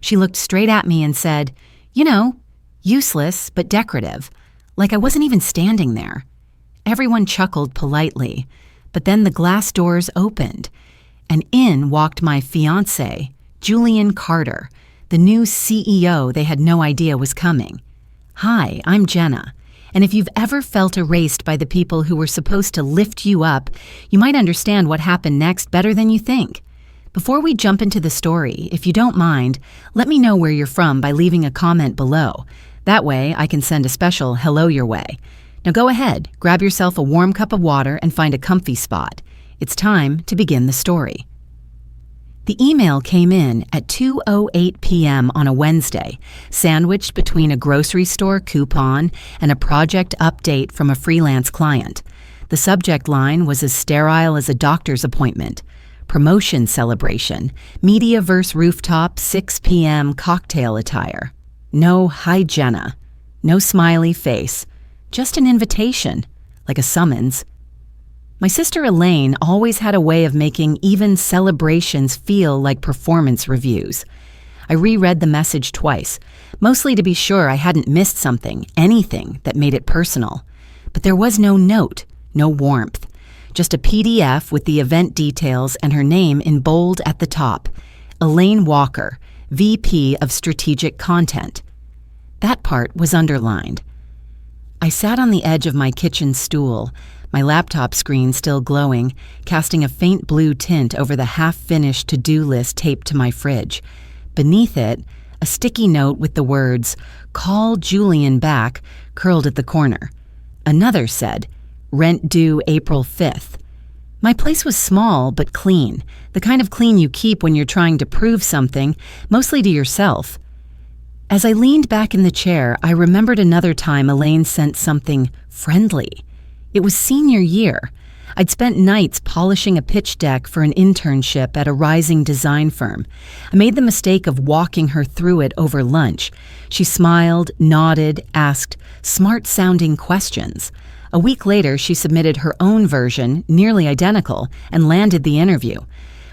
She looked straight at me and said, "You know, useless but decorative," like I wasn't even standing there. Everyone chuckled politely, but then the glass doors opened, and in walked my fiancé, Julian Carter, the new CEO they had no idea was coming. "Hi, I'm Jenna, and if you've ever felt erased by the people who were supposed to lift you up, you might understand what happened next better than you think. Before we jump into the story, if you don't mind, let me know where you're from by leaving a comment below. That way, I can send a special hello your way. Now go ahead, grab yourself a warm cup of water and find a comfy spot. It's time to begin the story." The email came in at 2:08 p.m. on a Wednesday, sandwiched between a grocery store coupon and a project update from a freelance client. The subject line was as sterile as a doctor's appointment. Promotion celebration, Mediaverse rooftop, 6 p.m. cocktail attire. No "Hi Jenna," no smiley face, just an invitation, like a summons. My sister Elaine always had a way of making even celebrations feel like performance reviews. I reread the message twice, mostly to be sure I hadn't missed something, anything that made it personal. But there was no note, no warmth, just a PDF with the event details and her name in bold at the top, Elaine Walker, VP of Strategic Content. That part was underlined. I sat on the edge of my kitchen stool, my laptop screen still glowing, casting a faint blue tint over the half-finished to-do list taped to my fridge. Beneath it, a sticky note with the words, "Call Julian back," curled at the corner. Another said, "Rent due April 5th. My place was small but clean, the kind of clean you keep when you're trying to prove something, mostly to yourself. As I leaned back in the chair, I remembered another time Elaine sent something friendly. It was senior year. I'd spent nights polishing a pitch deck for an internship at a rising design firm. I made the mistake of walking her through it over lunch. She smiled, nodded, asked smart-sounding questions. A week later, she submitted her own version, nearly identical, and landed the interview.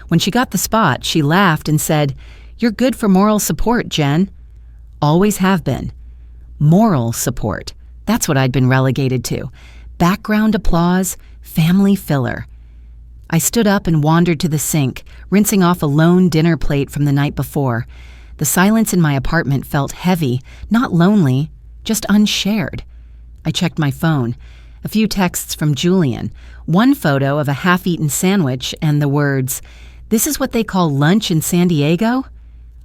When she got the spot, she laughed and said, "You're good for moral support, Jen." Always have been. Moral support. That's what I'd been relegated to. Background applause, family filler. I stood up and wandered to the sink, rinsing off a lone dinner plate from the night before. The silence in my apartment felt heavy, not lonely, just unshared. I checked my phone. A few texts from Julian, one photo of a half-eaten sandwich and the words, "This is what they call lunch in San Diego?"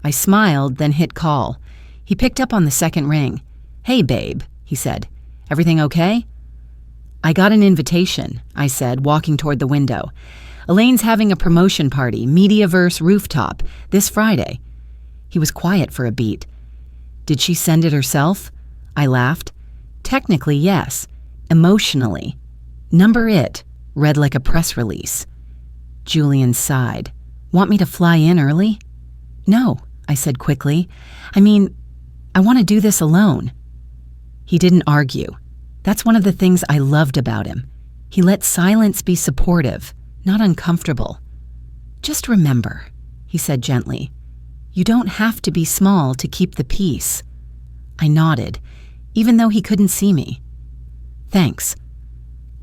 I smiled, then hit call. He picked up on the second ring. "Hey, babe," he said. "Everything okay?" "I got an invitation," I said, walking toward the window. "Elaine's having a promotion party, Mediaverse rooftop, this Friday." He was quiet for a beat. "Did she send it herself?" I laughed. "Technically, yes. Emotionally. Number it, read like a press release." Julian sighed. "Want me to fly in early?" "No," I said quickly. I want to do this alone." He didn't argue. That's one of the things I loved about him. He let silence be supportive, not uncomfortable. "Just remember," he said gently, "you don't have to be small to keep the peace." I nodded, even though he couldn't see me. "Thanks."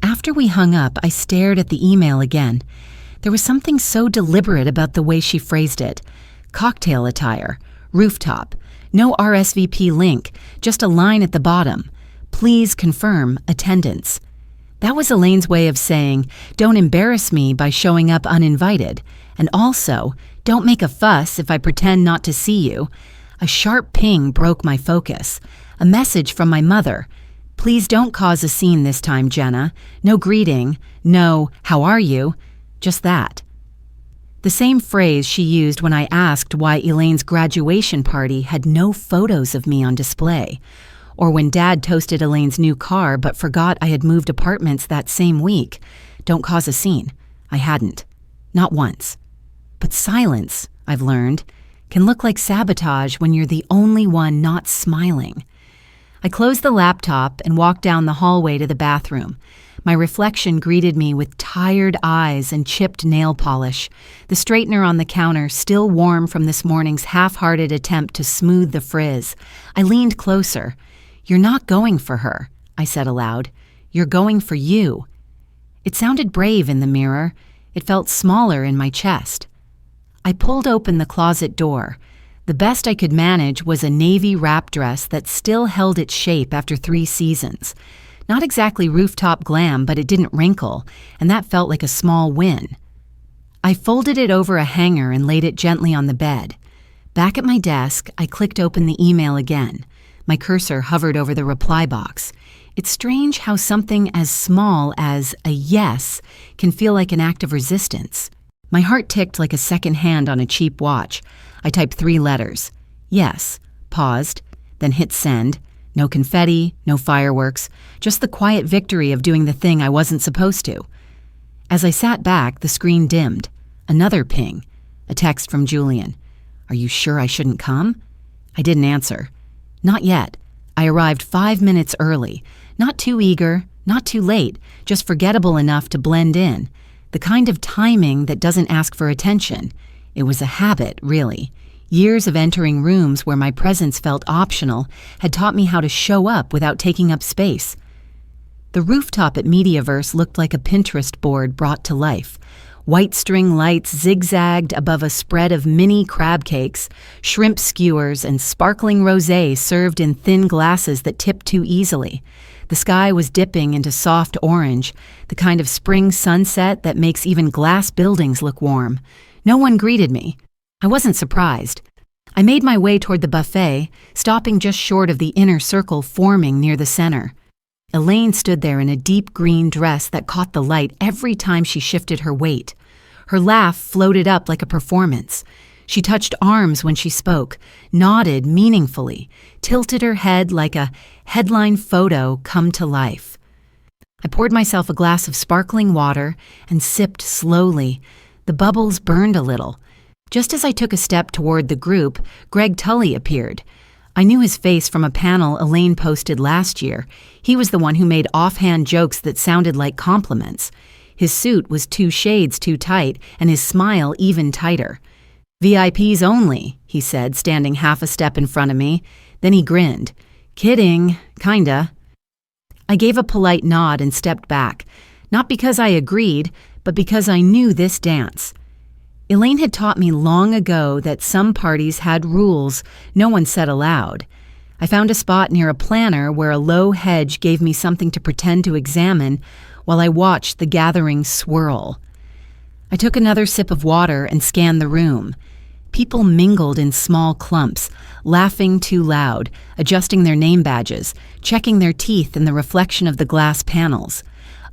After we hung up, I stared at the email again. There was something so deliberate about the way she phrased it. Cocktail attire, rooftop, no RSVP link, just a line at the bottom. "Please confirm attendance." That was Elaine's way of saying, don't embarrass me by showing up uninvited, and also, don't make a fuss if I pretend not to see you. A sharp ping broke my focus. A message from my mother. "Please don't cause a scene this time, Jenna. No greeting, no, how are you?" Just that. The same phrase she used when I asked why Elaine's graduation party had no photos of me on display, or when Dad toasted Elaine's new car but forgot I had moved apartments that same week. Don't cause a scene. I hadn't. Not once. But silence, I've learned, can look like sabotage when you're the only one not smiling. I closed the laptop and walked down the hallway to the bathroom. My reflection greeted me with tired eyes and chipped nail polish, the straightener on the counter still warm from this morning's half-hearted attempt to smooth the frizz. I leaned closer. "You're not going for her," I said aloud. "You're going for you." It sounded brave in the mirror. It felt smaller in my chest. I pulled open the closet door. The best I could manage was a navy wrap dress that still held its shape after 3 seasons. Not exactly rooftop glam, but it didn't wrinkle, and that felt like a small win. I folded it over a hanger and laid it gently on the bed. Back at my desk, I clicked open the email again. My cursor hovered over the reply box. It's strange how something as small as a yes can feel like an act of resistance. My heart ticked like a second hand on a cheap watch. I typed 3 letters. Yes, paused, then hit send. No confetti, no fireworks, just the quiet victory of doing the thing I wasn't supposed to. As I sat back, the screen dimmed. Another ping. A text from Julian. "Are you sure I shouldn't come?" I didn't answer. Not yet. I arrived 5 minutes early. Not too eager, not too late, just forgettable enough to blend in. The kind of timing that doesn't ask for attention. It was a habit, really. Years of entering rooms where my presence felt optional had taught me how to show up without taking up space. The rooftop at Mediaverse looked like a Pinterest board brought to life. White string lights zigzagged above a spread of mini crab cakes, shrimp skewers, and sparkling rosé served in thin glasses that tipped too easily. The sky was dipping into soft orange, the kind of spring sunset that makes even glass buildings look warm. No one greeted me. I wasn't surprised. I made my way toward the buffet, stopping just short of the inner circle forming near the center. Elaine stood there in a deep green dress that caught the light every time she shifted her weight. Her laugh floated up like a performance. She touched arms when she spoke, nodded meaningfully, tilted her head like a headline photo come to life. I poured myself a glass of sparkling water and sipped slowly. The bubbles burned a little. Just as I took a step toward the group, Greg Tully appeared. I knew his face from a panel Elaine posted last year. He was the one who made offhand jokes that sounded like compliments. His suit was 2 shades too tight, and his smile even tighter. "VIPs only," he said, standing half a step in front of me. Then he grinned. "Kidding, kinda." I gave a polite nod and stepped back, not because I agreed, but because I knew this dance. Elaine had taught me long ago that some parties had rules no one said aloud. I found a spot near a planter where a low hedge gave me something to pretend to examine while I watched the gathering swirl. I took another sip of water and scanned the room. People mingled in small clumps, laughing too loud, adjusting their name badges, checking their teeth in the reflection of the glass panels.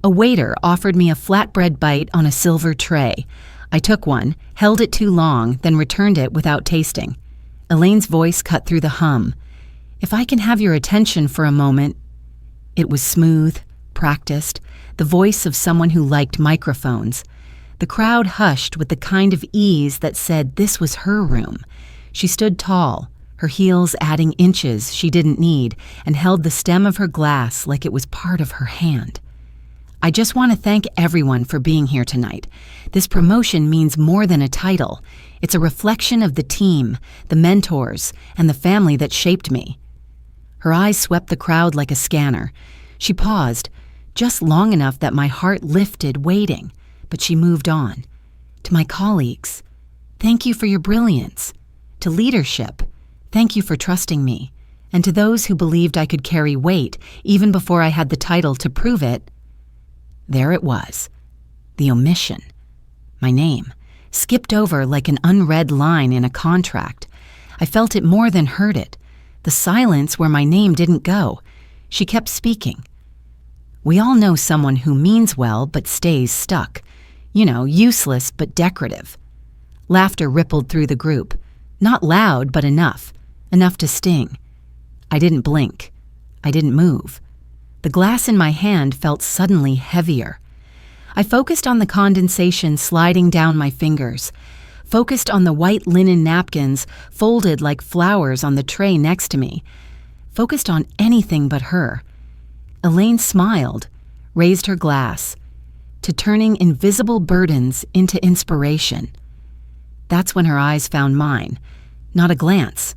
A waiter offered me a flatbread bite on a silver tray. I took one, held it too long, then returned it without tasting. Elaine's voice cut through the hum. "If I can have your attention for a moment." It was smooth, practiced, the voice of someone who liked microphones. The crowd hushed with the kind of ease that said this was her room. She stood tall, her heels adding inches she didn't need, and held the stem of her glass like it was part of her hand. "I just want to thank everyone for being here tonight. This promotion means more than a title. It's a reflection of the team, the mentors, and the family that shaped me." Her eyes swept the crowd like a scanner. She paused, just long enough that my heart lifted, waiting, but she moved on. "To my colleagues, thank you for your brilliance. To leadership, thank you for trusting me. And to those who believed I could carry weight even before I had the title to prove it." There it was. The omission. My name, skipped over like an unread line in a contract. I felt it more than heard it. The silence where my name didn't go. She kept speaking. "We all know someone who means well but stays stuck. You know, useless but decorative." Laughter rippled through the group. Not loud, but enough. Enough to sting. I didn't blink. I didn't move. The glass in my hand felt suddenly heavier. I focused on the condensation sliding down my fingers, focused on the white linen napkins folded like flowers on the tray next to me, focused on anything but her. Elaine smiled, raised her glass, to turning invisible burdens into inspiration. That's when her eyes found mine. Not a glance,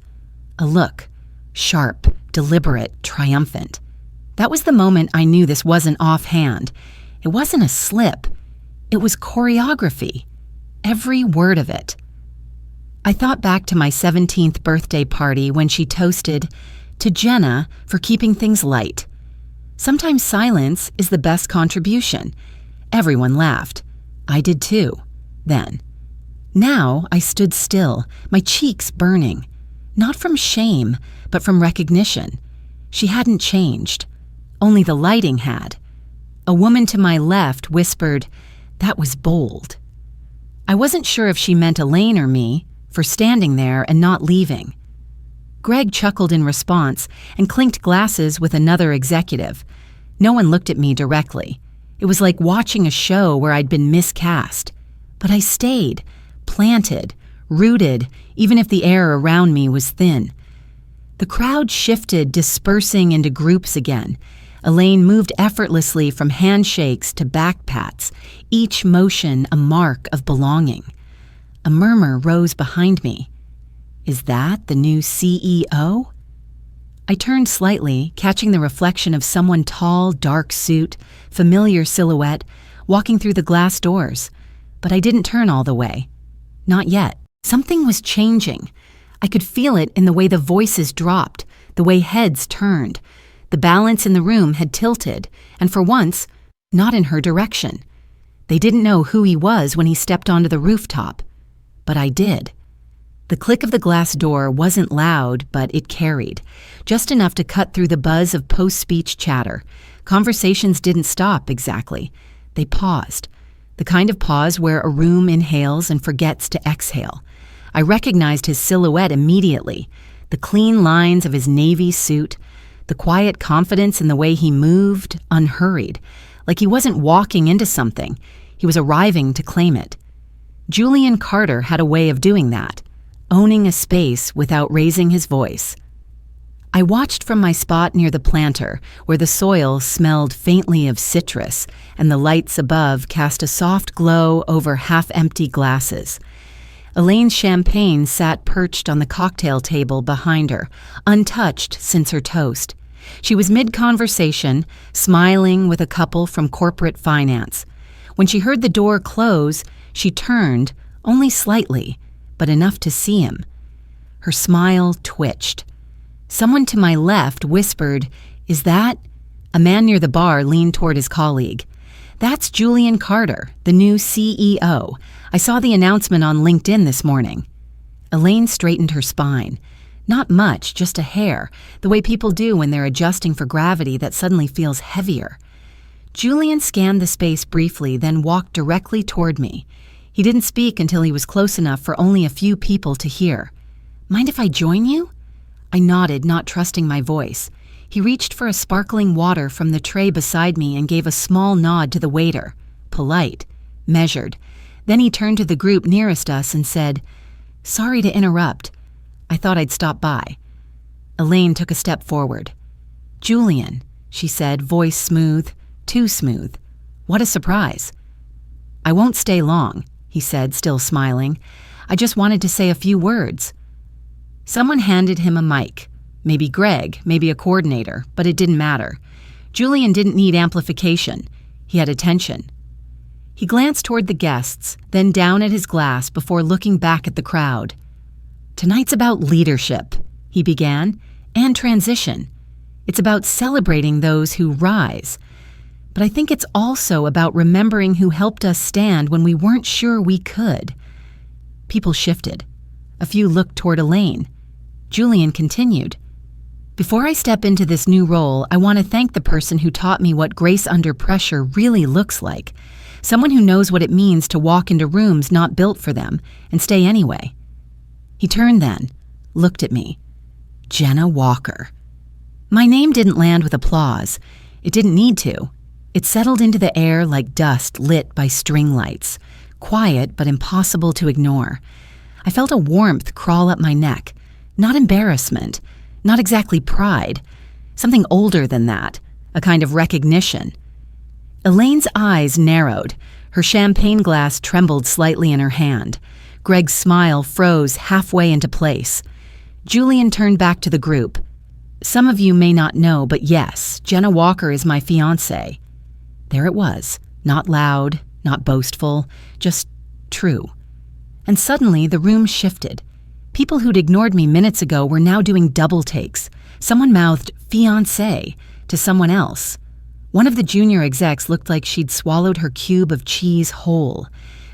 a look, sharp, deliberate, triumphant. That was the moment I knew this wasn't offhand. It wasn't a slip. It was choreography. Every word of it. I thought back to my 17th birthday party when she toasted to Jenna for keeping things light. Sometimes silence is the best contribution. Everyone laughed. I did too, then. Now I stood still, my cheeks burning. Not from shame, but from recognition. She hadn't changed. Only the lighting had. A woman to my left whispered, "That was bold." I wasn't sure if she meant Elaine or me, for standing there and not leaving. Greg chuckled in response and clinked glasses with another executive. No one looked at me directly. It was like watching a show where I'd been miscast. But I stayed, planted, rooted, even if the air around me was thin. The crowd shifted, dispersing into groups again. Elaine moved effortlessly from handshakes to back pats, each motion a mark of belonging. A murmur rose behind me. Is that the new CEO? I turned slightly, catching the reflection of someone tall, dark suit, familiar silhouette, walking through the glass doors. But I didn't turn all the way. Not yet. Something was changing. I could feel it in the way the voices dropped, the way heads turned. The balance in the room had tilted, and for once, not in her direction. They didn't know who he was when he stepped onto the rooftop. But I did. The click of the glass door wasn't loud, but it carried, just enough to cut through the buzz of post-speech chatter. Conversations didn't stop exactly. They paused. The kind of pause where a room inhales and forgets to exhale. I recognized his silhouette immediately. The clean lines of his navy suit, the quiet confidence in the way he moved, unhurried, like he wasn't walking into something. He was arriving to claim it. Julian Carter had a way of doing that, owning a space without raising his voice. I watched from my spot near the planter, where the soil smelled faintly of citrus and the lights above cast a soft glow over half-empty glasses. Elaine's champagne sat perched on the cocktail table behind her, untouched since her toast. She was mid-conversation, smiling with a couple from corporate finance. When she heard the door close, she turned, only slightly, but enough to see him. Her smile twitched. Someone to my left whispered, "Is that?" A man near the bar leaned toward his colleague. "That's Julian Carter, the new CEO. I saw the announcement on LinkedIn this morning." Elaine straightened her spine. Not much, just a hair, the way people do when they're adjusting for gravity that suddenly feels heavier. Julian scanned the space briefly, then walked directly toward me. He didn't speak until he was close enough for only a few people to hear. "Mind if I join you?" I nodded, not trusting my voice. He reached for a sparkling water from the tray beside me and gave a small nod to the waiter. Polite, measured. Then he turned to the group nearest us and said, "Sorry to interrupt. I thought I'd stop by." Elaine took a step forward. "Julian," she said, voice smooth, too smooth. "What a surprise." "I won't stay long," he said, still smiling. "I just wanted to say a few words." Someone handed him a mic. Maybe Greg, maybe a coordinator, but it didn't matter. Julian didn't need amplification. He had attention. He glanced toward the guests, then down at his glass before looking back at the crowd. "Tonight's about leadership," he began, "and transition. It's about celebrating those who rise. But I think it's also about remembering who helped us stand when we weren't sure we could." People shifted. A few looked toward Elaine. Julian continued. "Before I step into this new role, I want to thank the person who taught me what grace under pressure really looks like. Someone who knows what it means to walk into rooms not built for them and stay anyway." He turned then, looked at me. Jenna Walker. My name didn't land with applause. It didn't need to. It settled into the air like dust lit by string lights, quiet but impossible to ignore. I felt a warmth crawl up my neck, not embarrassment, not exactly pride, something older than that, a kind of recognition. Elaine's eyes narrowed. Her champagne glass trembled slightly in her hand. Greg's smile froze halfway into place. Julian turned back to the group. Some of you may not know, but yes, Jenna Walker is my fiancé. There it was, not loud, not boastful, just true. And suddenly the room shifted. People who'd ignored me minutes ago were now doing double takes. Someone mouthed fiancé to someone else. One of the junior execs looked like she'd swallowed her cube of cheese whole.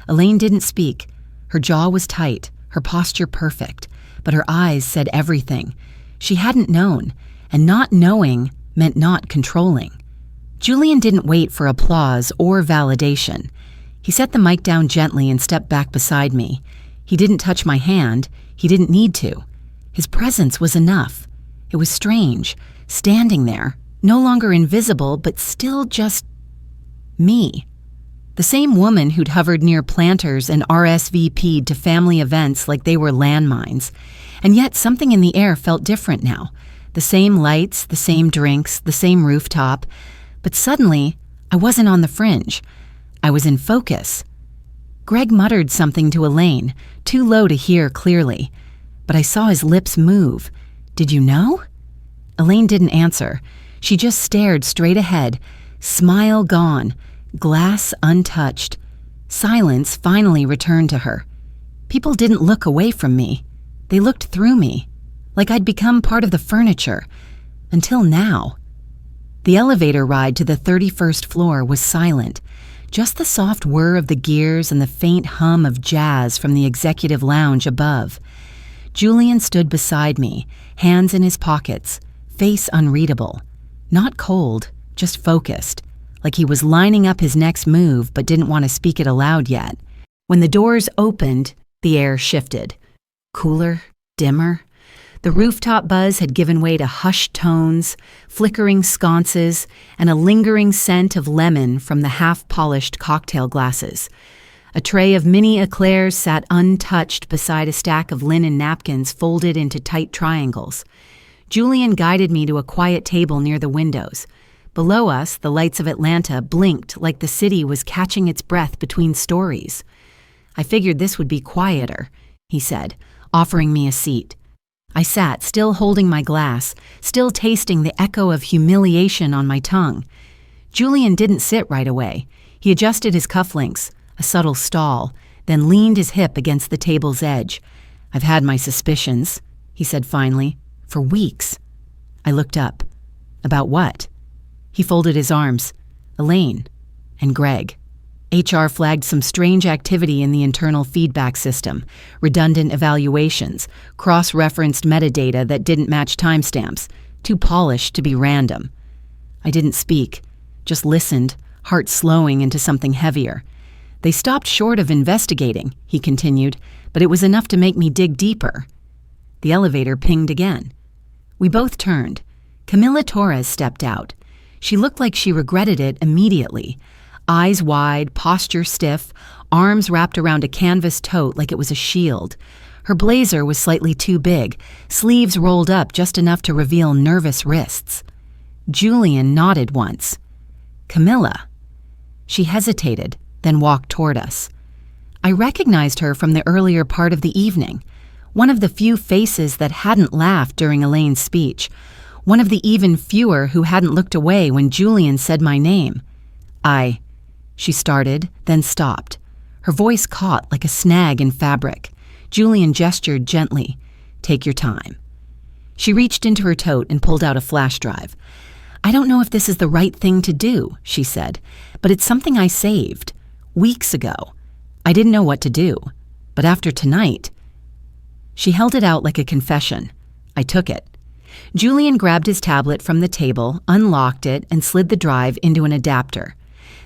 Elaine didn't speak. Her jaw was tight, her posture perfect, but her eyes said everything. She hadn't known, and not knowing meant not controlling. Julian didn't wait for applause or validation. He set the mic down gently and stepped back beside me. He didn't touch my hand. He didn't need to. His presence was enough. It was strange, standing there, no longer invisible, but still just me. The same woman who'd hovered near planters and RSVP'd to family events like they were landmines. And yet something in the air felt different now. The same lights, the same drinks, the same rooftop. But suddenly, I wasn't on the fringe. I was in focus. Greg muttered something to Elaine, too low to hear clearly. But I saw his lips move. Did you know? Elaine didn't answer. She just stared straight ahead, smile gone, glass untouched. Silence finally returned to her. People didn't look away from me. They looked through me, like I'd become part of the furniture. Until now. The elevator ride to the 31st floor was silent. Just the soft whir of the gears and the faint hum of jazz from the executive lounge above. Julian stood beside me, hands in his pockets, face unreadable. Not cold, just focused, like he was lining up his next move but didn't want to speak it aloud yet. When the doors opened, the air shifted. Cooler, dimmer. The rooftop buzz had given way to hushed tones, flickering sconces, and a lingering scent of lemon from the half-polished cocktail glasses. A tray of mini eclairs sat untouched beside a stack of linen napkins folded into tight triangles. Julian guided me to a quiet table near the windows. Below us, the lights of Atlanta blinked like the city was catching its breath between stories. I figured this would be quieter, he said, offering me a seat. I sat, still holding my glass, still tasting the echo of humiliation on my tongue. Julian didn't sit right away. He adjusted his cufflinks, a subtle stall, then leaned his hip against the table's edge. I've had my suspicions, he said finally, for weeks. I looked up. About what? He folded his arms. Elaine and Greg. HR flagged some strange activity in the internal feedback system, redundant evaluations, cross-referenced metadata that didn't match timestamps, too polished to be random. I didn't speak, just listened, heart slowing into something heavier. They stopped short of investigating, he continued, but it was enough to make me dig deeper. The elevator pinged again. We both turned. Camila Torres stepped out. She looked like she regretted it immediately. Eyes wide, posture stiff, arms wrapped around a canvas tote like it was a shield. Her blazer was slightly too big, sleeves rolled up just enough to reveal nervous wrists. Julian nodded once. Camilla. She hesitated, then walked toward us. I recognized her from the earlier part of the evening, one of the few faces that hadn't laughed during Elaine's speech, one of the even fewer who hadn't looked away when Julian said my name. She started, then stopped. Her voice caught like a snag in fabric. Julian gestured gently. Take your time. She reached into her tote and pulled out a flash drive. I don't know if this is the right thing to do, she said, but it's something I saved. Weeks ago. I didn't know what to do. But after tonight... She held it out like a confession. I took it. Julian grabbed his tablet from the table, unlocked it, and slid the drive into an adapter.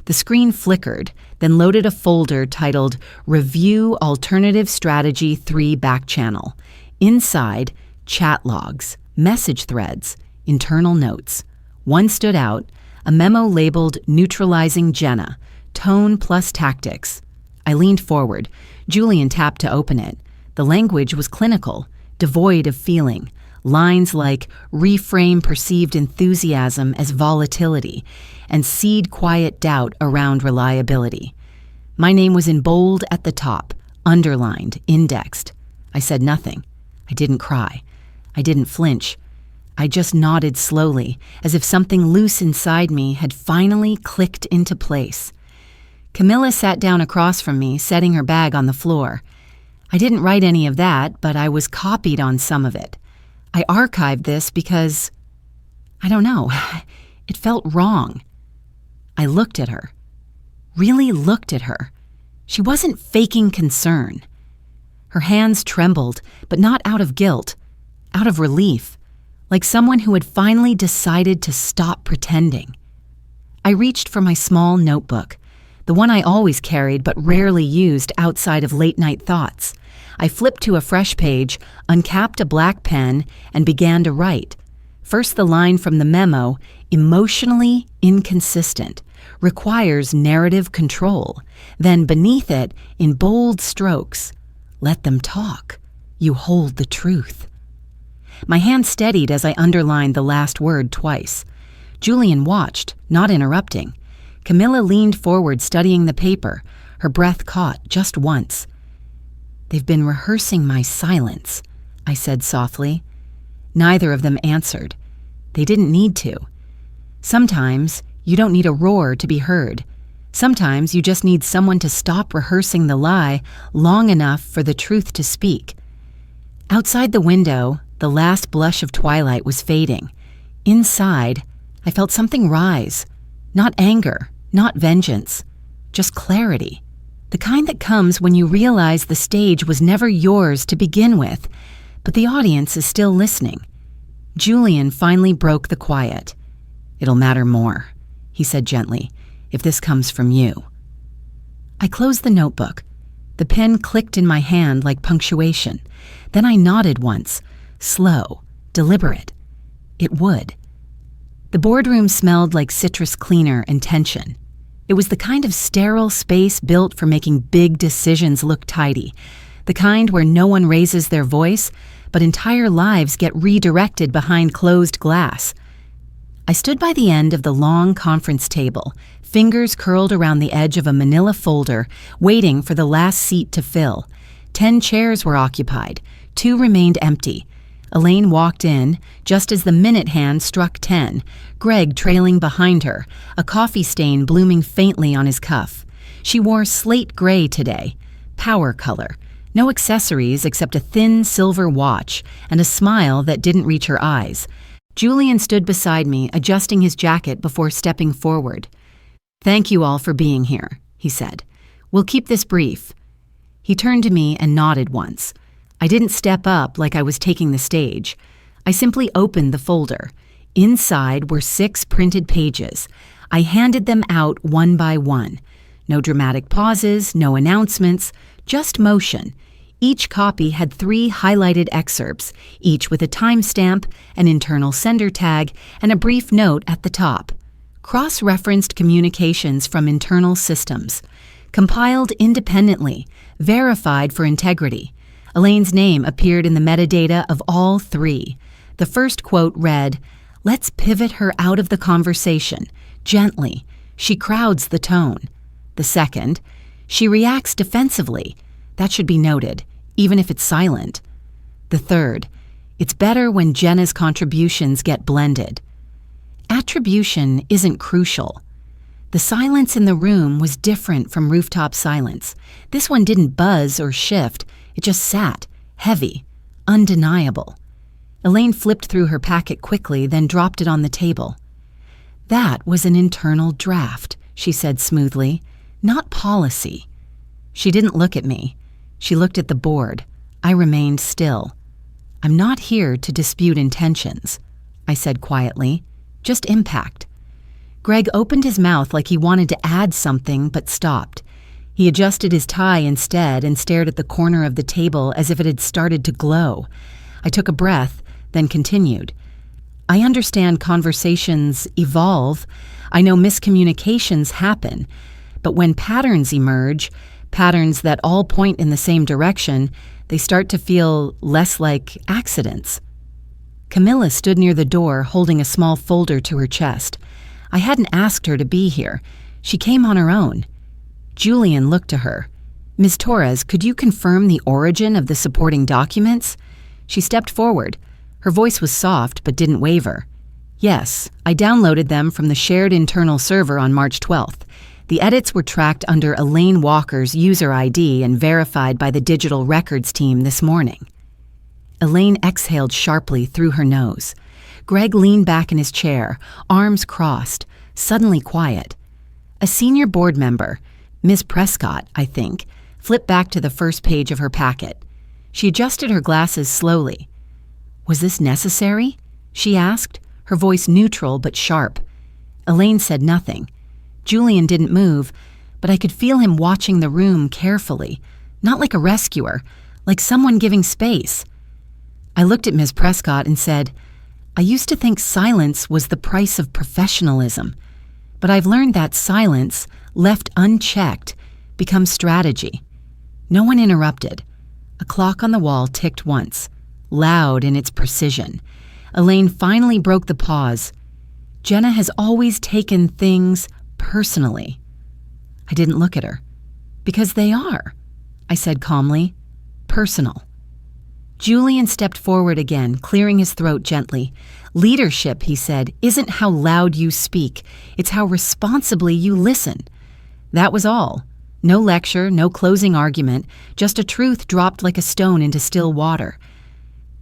The screen flickered, then loaded a folder titled Review Alternative Strategy 3 Back Channel. Inside, chat logs, message threads, internal notes. One stood out, a memo labeled Neutralizing Jenna, Tone plus Tactics. I leaned forward. Julian tapped to open it. The language was clinical, devoid of feeling. Lines like reframe perceived enthusiasm as volatility and seed quiet doubt around reliability. My name was in bold at the top, underlined, indexed. I said nothing. I didn't cry. I didn't flinch. I just nodded slowly, as if something loose inside me had finally clicked into place. Camilla sat down across from me, setting her bag on the floor. I didn't write any of that, but I was copied on some of it. I archived this because, I don't know, it felt wrong. I looked at her. Really looked at her. She wasn't faking concern. Her hands trembled, but not out of guilt, out of relief, like someone who had finally decided to stop pretending. I reached for my small notebook, the one I always carried but rarely used outside of late-night thoughts. I flipped to a fresh page, uncapped a black pen, and began to write. First the line from the memo, emotionally inconsistent, requires narrative control. Then beneath it, in bold strokes, let them talk. You hold the truth. My hand steadied as I underlined the last word twice. Julian watched, not interrupting. Camilla leaned forward, studying the paper, her breath caught just once. "They've been rehearsing my silence," I said softly. Neither of them answered. They didn't need to. Sometimes you don't need a roar to be heard. Sometimes you just need someone to stop rehearsing the lie long enough for the truth to speak. Outside the window, the last blush of twilight was fading. Inside, I felt something rise. Not anger, not vengeance, just clarity. The kind that comes when you realize the stage was never yours to begin with, but the audience is still listening. Julian finally broke the quiet. "It'll matter more," he said gently, "if this comes from you." I closed the notebook. The pen clicked in my hand like punctuation. Then I nodded once, slow, deliberate. It would. The boardroom smelled like citrus cleaner and tension. It was the kind of sterile space built for making big decisions look tidy, the kind where no one raises their voice, but entire lives get redirected behind closed glass. I stood by the end of the long conference table, fingers curled around the edge of a manila folder, waiting for the last seat to fill. 10 chairs were occupied. 2 remained empty. Elaine walked in, just as the minute hand struck 10, Greg trailing behind her, a coffee stain blooming faintly on his cuff. She wore slate gray today, power color, no accessories except a thin silver watch and a smile that didn't reach her eyes. Julian stood beside me, adjusting his jacket before stepping forward. "Thank you all for being here," he said. "We'll keep this brief." He turned to me and nodded once. I didn't step up like I was taking the stage. I simply opened the folder. Inside were 6 printed pages. I handed them out one by one. No dramatic pauses, no announcements, just motion. Each copy had 3 highlighted excerpts, each with a timestamp, an internal sender tag, and a brief note at the top. Cross-referenced communications from internal systems. Compiled independently, verified for integrity. Elaine's name appeared in the metadata of all 3. The first quote read, "Let's pivot her out of the conversation, gently. She crowds the tone." The second, "She reacts defensively. That should be noted, even if it's silent." The third, "It's better when Jenna's contributions get blended." Attribution isn't crucial. The silence in the room was different from rooftop silence. This one didn't buzz or shift. It just sat, heavy, undeniable. Elaine flipped through her packet quickly, then dropped it on the table. "That was an internal draft," she said smoothly, "not policy." She didn't look at me. She looked at the board. I remained still. "I'm not here to dispute intentions," I said quietly, "just impact." Greg opened his mouth like he wanted to add something, but stopped. He adjusted his tie instead and stared at the corner of the table as if it had started to glow. I took a breath, then continued. "I understand conversations evolve. I know miscommunications happen. But when patterns emerge, patterns that all point in the same direction, they start to feel less like accidents." Camilla stood near the door holding a small folder to her chest. I hadn't asked her to be here. She came on her own. Julian looked to her. "Ms. Torres, could you confirm the origin of the supporting documents?" She stepped forward. Her voice was soft but didn't waver. "Yes, I downloaded them from the shared internal server on March 12th. The edits were tracked under Elaine Walker's user ID and verified by the digital records team this morning." Elaine exhaled sharply through her nose. Greg leaned back in his chair, arms crossed, suddenly quiet. A senior board member, Ms. Prescott, I think, flipped back to the first page of her packet. She adjusted her glasses slowly. "Was this necessary?" she asked, her voice neutral but sharp. Elaine said nothing. Julian didn't move, but I could feel him watching the room carefully, not like a rescuer, like someone giving space. I looked at Ms. Prescott and said, "I used to think silence was the price of professionalism, but I've learned that silence, left unchecked, becomes strategy." No one interrupted. A clock on the wall ticked once, loud in its precision. Elaine finally broke the pause. "Jenna has always taken things personally." I didn't look at her. "Because they are," I said calmly. "Personal." Julian stepped forward again, clearing his throat gently. "Leadership," he said, "isn't how loud you speak. It's how responsibly you listen." That was all. No lecture, no closing argument, just a truth dropped like a stone into still water.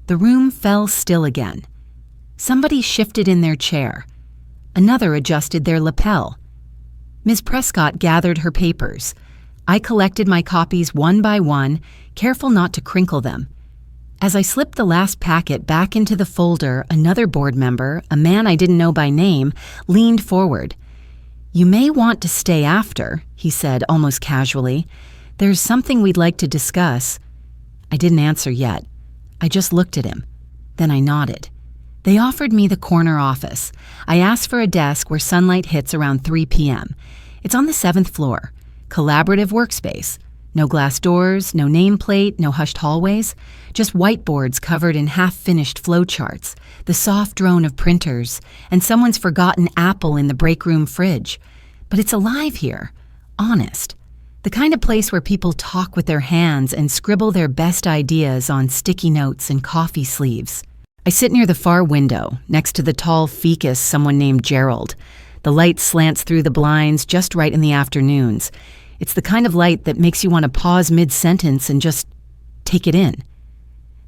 The room fell still again. Somebody shifted in their chair. Another adjusted their lapel. Ms. Prescott gathered her papers. I collected my copies one by one, careful not to crinkle them. As I slipped the last packet back into the folder, another board member, a man I didn't know by name, leaned forward. "You may want to stay after," he said almost casually. "There's something we'd like to discuss." I didn't answer yet. I just looked at him. Then I nodded. They offered me the corner office. I asked for a desk where sunlight hits around 3 p.m. It's on the 7th floor. Collaborative workspace. No glass doors, no nameplate, no hushed hallways. Just whiteboards covered in half-finished flowcharts, the soft drone of printers, and someone's forgotten apple in the break room fridge. But it's alive here. Honest. The kind of place where people talk with their hands and scribble their best ideas on sticky notes and coffee sleeves. I sit near the far window, next to the tall ficus someone named Gerald. The light slants through the blinds just right in the afternoons. It's the kind of light that makes you want to pause mid-sentence and just take it in.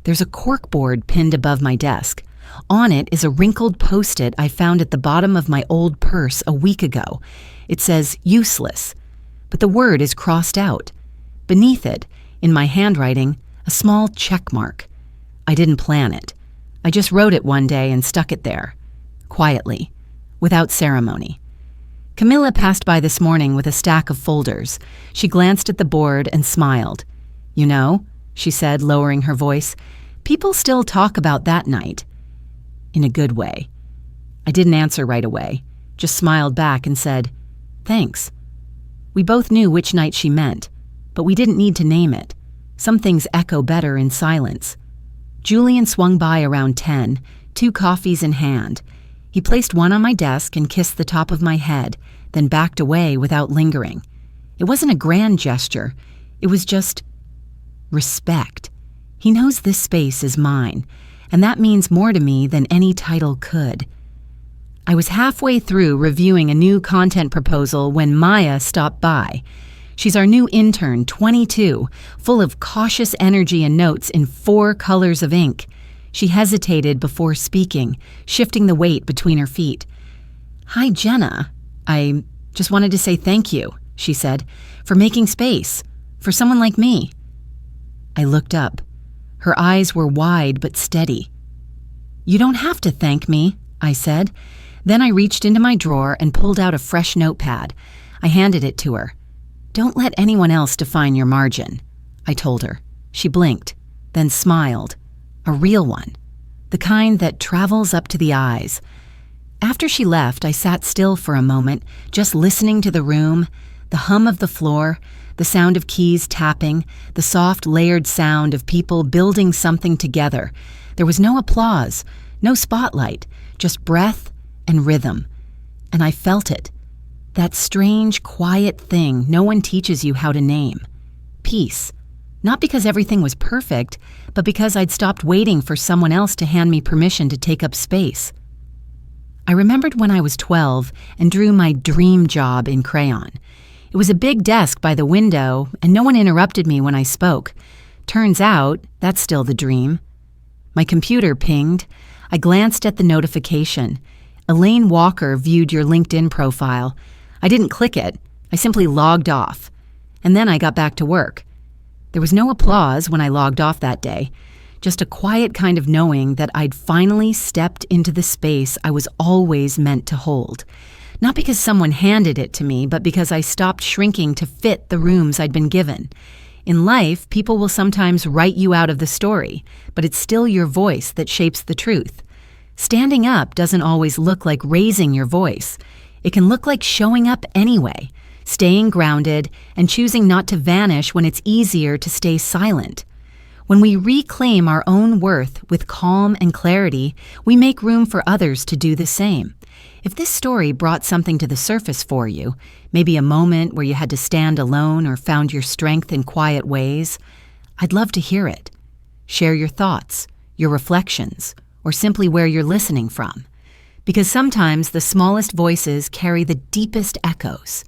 There's a corkboard pinned above my desk. On it is a wrinkled post-it I found at the bottom of my old purse a week ago. It says useless, but the word is crossed out. Beneath it, in my handwriting, a small check mark. I didn't plan it. I just wrote it one day and stuck it there, quietly, without ceremony. Camilla passed by this morning with a stack of folders. She glanced at the board and smiled. "You know," she said, lowering her voice, "people still talk about that night." In a good way. I didn't answer right away, just smiled back and said, "Thanks." We both knew which night she meant, but we didn't need to name it. Some things echo better in silence. Julian swung by around 10, 2 coffees in hand. He placed one on my desk and kissed the top of my head, then backed away without lingering. It wasn't a grand gesture. It was just respect. He knows this space is mine, and that means more to me than any title could. I was halfway through reviewing a new content proposal when Maya stopped by. She's our new intern, 22, full of cautious energy and notes in 4 colors of ink. She hesitated before speaking, shifting the weight between her feet. "Hi, Jenna. I just wanted to say thank you," she said, "for making space, for someone like me." I looked up. Her eyes were wide but steady. "You don't have to thank me," I said. Then I reached into my drawer and pulled out a fresh notepad. I handed it to her. "Don't let anyone else define your margin," I told her. She blinked, then smiled. A real one. The kind that travels up to the eyes. After she left, I sat still for a moment, just listening to the room, the hum of the floor, the sound of keys tapping, the soft, layered sound of people building something together. There was no applause, No spotlight, just breath and rhythm. And I felt it. That strange, quiet thing no one teaches you how to name. Peace. Not because everything was perfect, but because I'd stopped waiting for someone else to hand me permission to take up space. I remembered when I was 12 and drew my dream job in crayon. It was a big desk by the window, and no one interrupted me when I spoke. Turns out, that's still the dream. My computer pinged. I glanced at the notification. Elaine Walker viewed your LinkedIn profile. I didn't click it. I simply logged off. And then I got back to work. There was no applause when I logged off that day, just a quiet kind of knowing that I'd finally stepped into the space I was always meant to hold. Not because someone handed it to me, but because I stopped shrinking to fit the rooms I'd been given. In life, people will sometimes write you out of the story, but it's still your voice that shapes the truth. Standing up doesn't always look like raising your voice. It can look like showing up anyway, staying grounded, and choosing not to vanish when it's easier to stay silent. When we reclaim our own worth with calm and clarity, we make room for others to do the same. If this story brought something to the surface for you, maybe a moment where you had to stand alone or found your strength in quiet ways, I'd love to hear it. Share your thoughts, your reflections, or simply where you're listening from. Because sometimes the smallest voices carry the deepest echoes.